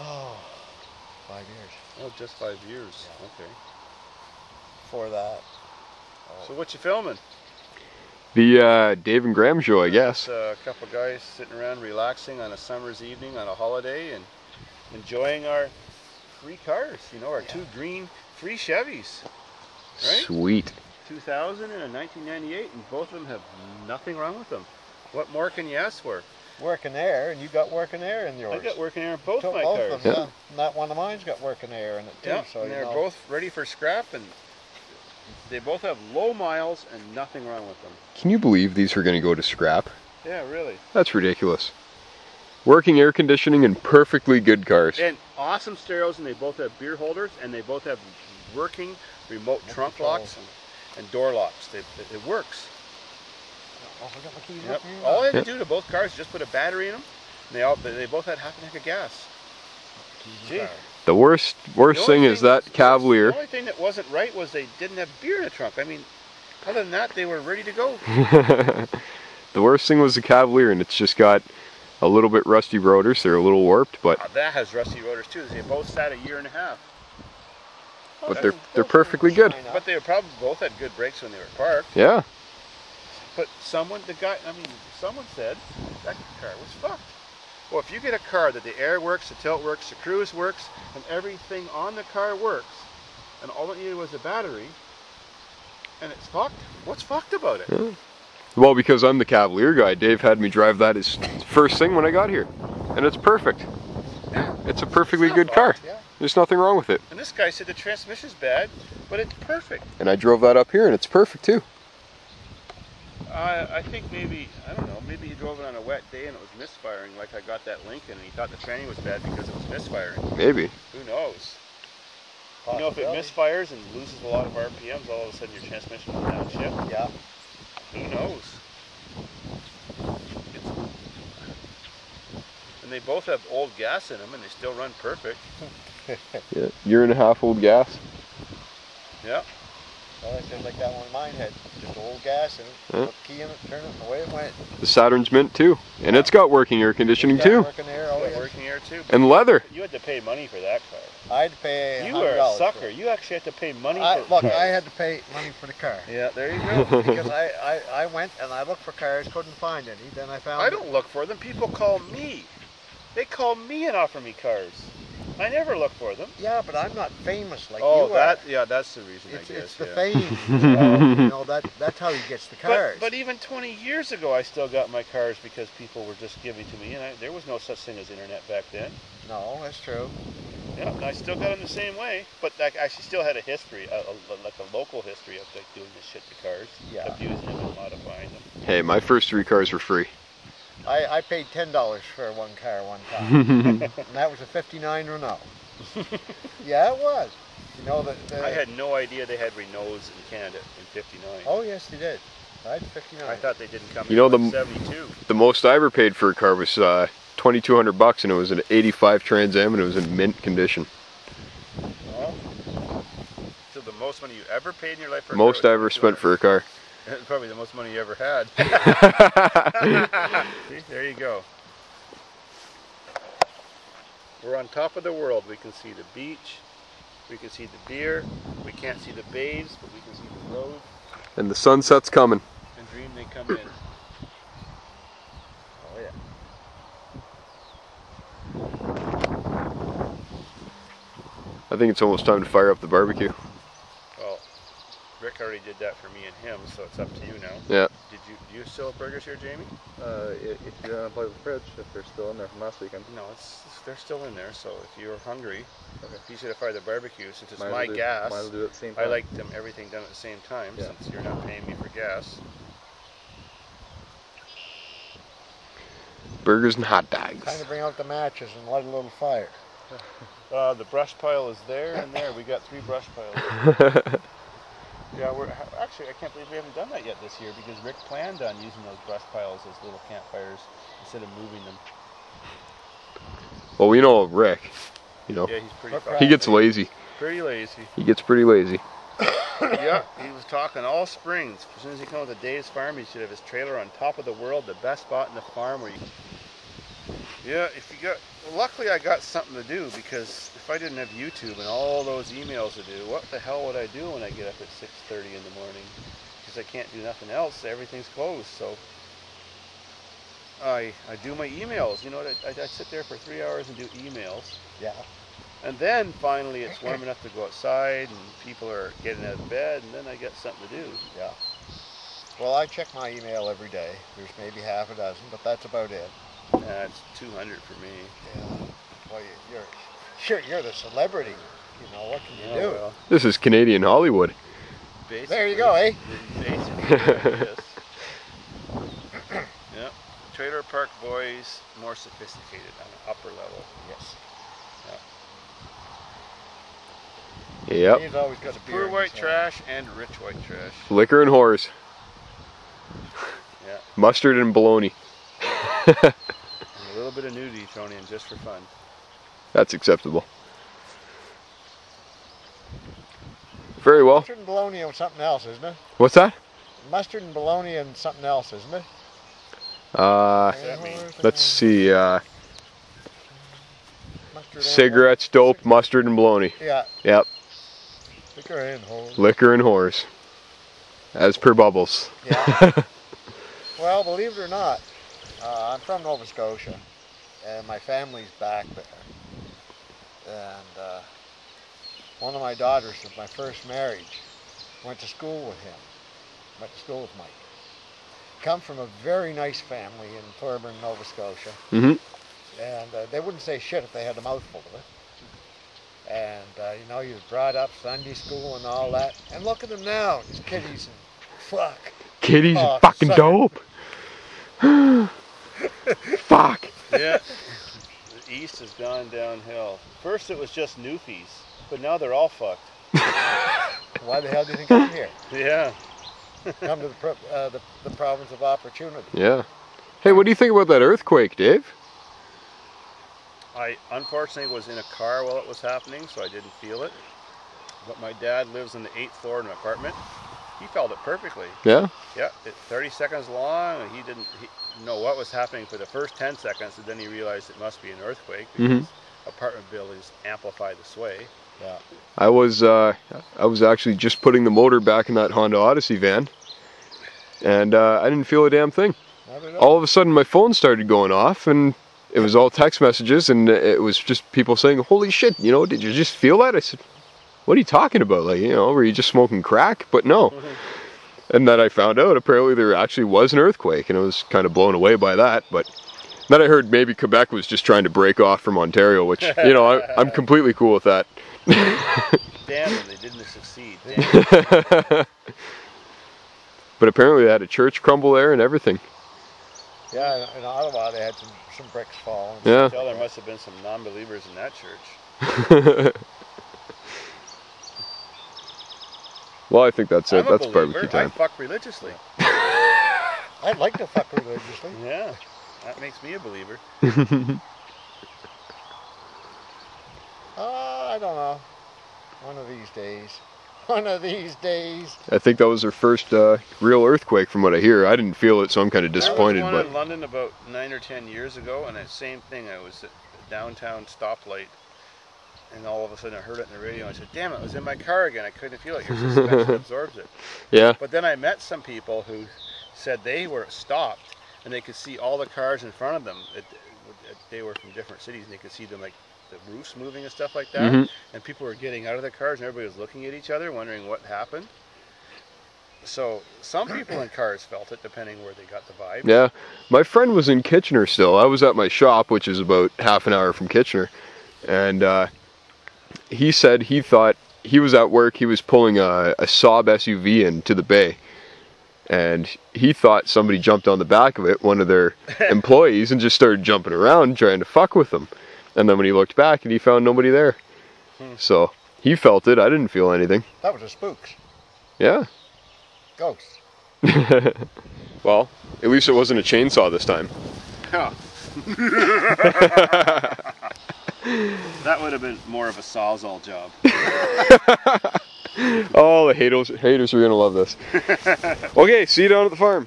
Oh, 5 years. Oh, just 5 years. Yeah. Okay. Before that. So what you filming? The Dave and Graham show, I guess. Just a couple guys sitting around relaxing on a summer's evening on a holiday and enjoying our free cars. You know, our two green free Chevys. Right? Sweet. 2000 and a 1998, and both of them have nothing wrong with them. What more can you ask for? Working air, and you got working air in yours. I got working air in both my both cars. Of them, yeah. Not one of mine's got working air in it too. Yeah, So and they're both ready for scrap, and they both have low miles and nothing wrong with them. Can you believe these are going to go to scrap? Yeah, really. That's ridiculous. Working air conditioning and perfectly good cars. And awesome stereos, and they both have beer holders, and they both have working remote trunk locks and door locks. It works. Oh, I got my keys Yep. up here. All I had to do to both cars is just put a battery in them. And they both had half a tank of gas. Gee. The worst thing is that Cavalier. The only thing that wasn't right was they didn't have beer in the trunk. I mean, other than that, they were ready to go. The worst thing was the Cavalier, and it's just got a little bit rusty rotors. They're a little warped, but That has rusty rotors too. They both sat a year and a half. but they're perfectly good. But they probably both had good brakes when they were parked. Yeah. But someone said that car was fucked. Well, if you get a car that the air works, the tilt works, the cruise works, and everything on the car works, and all it needed was a battery, and it's fucked, what's fucked about it? Yeah. Well, because I'm the Cavalier guy, Dave had me drive that as first thing when I got here. And it's perfect. Yeah. It's a perfectly good car. Yeah. There's nothing wrong with it. And this guy said the transmission's bad, but it's perfect. And I drove that up here, and it's perfect too. I think maybe, I don't know, maybe he drove it on a wet day and it was misfiring, like I got that Lincoln, and he thought the training was bad because it was misfiring. Maybe. Who knows? You know, if it misfires and loses a lot of RPMs, all of a sudden your transmission will downshift. Yeah. Who knows? And they both have old gas in them, and they still run perfect. Yeah. Year and a half old gas. Yeah. Well, it sounds like that one mine had just old gas in it. Yeah. Put the key in it, turn it, and away it went. The Saturn's mint too. And it's got working air conditioning too. Working air, oh, Got yeah. working air too. And leather. You had to pay money for that car. I had to pay You were a $100 sucker. for it. You actually had to pay money for Look, cars. I had to pay money for the car. Yeah, there you go. Because I went and I looked for cars, couldn't find any. Then I found I don't look for them. People call me. They call me and offer me cars. I never look for them. Yeah, but I'm not famous like you are. Yeah, that's the reason, I guess. It's the yeah. fame. You know, that's how he gets the cars. But even 20 years ago, I still got my cars because people were just giving to me, and there was no such thing as internet back then. No, that's true. Yeah, and I still got them the same way, but I actually still had a history, like a local history of like doing this shit to cars, Yeah. abusing them and modifying them. Hey, my first 3 cars were free. I paid $10 for one car one time, and that was a '59 Renault. Yeah, it was. You know the I had no idea they had Renaults in Canada in '59. Oh yes, they did. I had '59. I thought they didn't come You know, in '72. The most I ever paid for a car was $2,200, and it was an '85 Trans Am, and it was in mint condition. Well, So the most money you ever paid in your life for a Most car I was ever spent for a car. Probably the most money you ever had. See, there you go. We're on top of the world. We can see the beach, we can see the beer, we can't see the bays, but we can see the road, And the sunset's coming. and dream they come in. oh yeah. I think it's almost time to fire up the barbecue. Well, Rick already did that for me and him, so it's up to you now. Yeah. Do you still have burgers here, Jamie? If you unplug the fridge, if they're still in there from last weekend. No, they're still in there, so if you're hungry, you should have fired the barbecue. Since it's my Might gas, as well do it at the same I time. like everything done at the same time, Yeah. since you're not paying me for gas. Burgers and hot dogs. Time to bring out the matches and light a little fire. The brush pile is there and there. We got 3 brush piles. Yeah, actually, I can't believe we haven't done that yet this year because Rick planned on using those brush piles as little campfires instead of moving them. Well, we know Rick. You know, Yeah, he's pretty. he gets lazy. Pretty lazy. He gets pretty lazy. Yeah, he was talking all springs. As soon as he comes to Dave's farm, he should have his trailer on top of the world, the best spot in the farm where you Yeah, if you got, well, luckily I got something to do, because if I didn't have YouTube and all those emails to do, what the hell would I do when I get up at 6:30 in the morning? Because I can't do nothing else. Everything's closed. So I do my emails. You know, I sit there for 3 hours and do emails. Yeah. And then finally it's warm enough to go outside and people are getting out of bed, and then I got something to do. Yeah. Well, I check my email every day. There's maybe half a dozen, but that's about it. It's 200 for me. Yeah. Well, you're the celebrity. You know, what can you do? Well, This is Canadian Hollywood. There you go, eh? Basically, yes. Yep. Trailer Park Boys, more sophisticated on an upper level. Yes. Yep. He's always got a beer. Poor white trash and rich white trash. Liquor and whores. Yeah. Mustard and bologna. And a little bit of nudity thrown in just for fun. That's acceptable. Very well. Mustard and bologna and something else, isn't it? What's that? Mustard and bologna and something else, isn't it? that mean? Let's see. Mustard and Cigarettes, dope, mustard, and bologna. Yeah. Yep. Liquor and whores. Liquor and whores. As per Bubbles. Yeah. Well, believe it or not, I'm from Nova Scotia, and my family's back there. And one of my daughters of my first marriage went to school with him. Went to school with Mike. Come from a very nice family in Thorburn, Nova Scotia. Mm-hmm. And they wouldn't say shit if they had a mouthful of it. And, you know, he was brought up Sunday school and all that. And look at him now, these kiddies and fuck. Kitty's Oh, fucking son. dope. Fuck. Yeah. The East has gone downhill. First it was just newfies, but now they're all fucked. Why the hell do you think I'm here? Yeah. Come to the province of opportunity. Yeah. Hey, what do you think about that earthquake, Dave? I unfortunately was in a car while it was happening, so I didn't feel it. But my dad lives on the 8th floor in an apartment. He felt it perfectly. Yeah? Yeah, it's 30 seconds long, and he didn't know what was happening for the first 10 seconds, and then he realized it must be an earthquake because apartment buildings amplify the sway. Yeah. I was actually just putting the motor back in that Honda Odyssey van, and I didn't feel a damn thing. Not at all. All of a sudden my phone started going off, and it was all text messages, and it was just people saying, holy shit, you know, did you just feel that? I said, what are you talking about? Like, you know, were you just smoking crack? But no. And then I found out apparently there actually was an earthquake, and I was kind of blown away by that. But then I heard maybe Quebec was just trying to break off from Ontario, which, you know, I'm completely cool with that. Damn them, they didn't succeed. Damn. But apparently they had a church crumble there and everything. Yeah, in Ottawa they had some bricks fall. Yeah. Tell there must have been some non-believers in that church. Well, I think that's it. I'm a That's believer. barbecue I time. fuck religiously. I'd like to fuck religiously. Yeah, that makes me a believer. I don't know. One of these days. One of these days. I think that was their first real earthquake from what I hear. I didn't feel it, so I'm kind of disappointed. There was one But in London about 9 or 10 years ago, and the same thing. I was at a downtown stoplight, and all of a sudden I heard it in the radio, and I said, damn it, I was in my car again. I couldn't feel it. Your suspension absorbs it. yeah, But then I met some people who said they were stopped, and they could see all the cars in front of them. They were from different cities, and they could see them, like, the roofs moving and stuff like that. And people were getting out of their cars, and everybody was looking at each other, wondering what happened. So some people in cars felt it, depending where they got the vibe. yeah. My friend was in Kitchener still. I was at my shop, which is about half an hour from Kitchener. And he said he thought he was at work. He was pulling a Saab SUV into the bay. And he thought somebody jumped on the back of it, one of their employees, and just started jumping around trying to fuck with them. And then when he looked back, and he found nobody there. So he felt it. I didn't feel anything. That was the spooks. Yeah. Ghosts. Well, at least it wasn't a chainsaw this time. Huh. That would have been more of a sawzall job. Oh, the haters are going to love this. Okay, see you down at the farm.